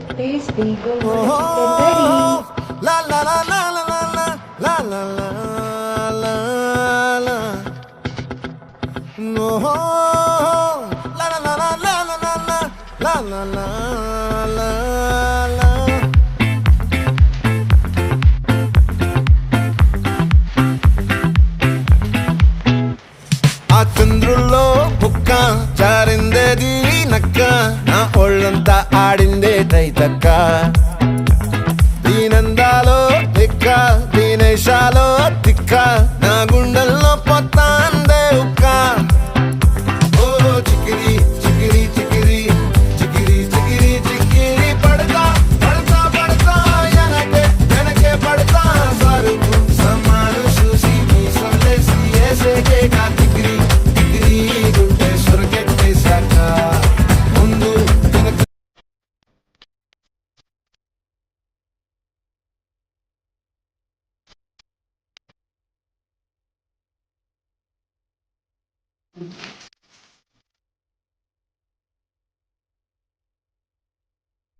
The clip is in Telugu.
Please be good for the chicken ready. La la la la la la la la la la la la. No. La la la la la la la la la la la la. ఆ చంద్రుల్లో బుక్క జారిందేది నక్క నా ఒళ్ళంతా ఆడిందే తైతక్క దీనందాలో లెక్క దీనేశాలో తిక్క నా గుండెల్లో పొత్తాందే ఉక్క ఓ చికిరి చికిరి చికిరి చికిరి చికిరి చికిరి పడతా పడతా పడతా ఎనకే ఎనకే పడతా సరుకు సమాను చూసి మీ సొల్లేసి ఏసేకే కా చికిరి చికిరి గుండె సొరకెట్టేశాక ముందు వెనక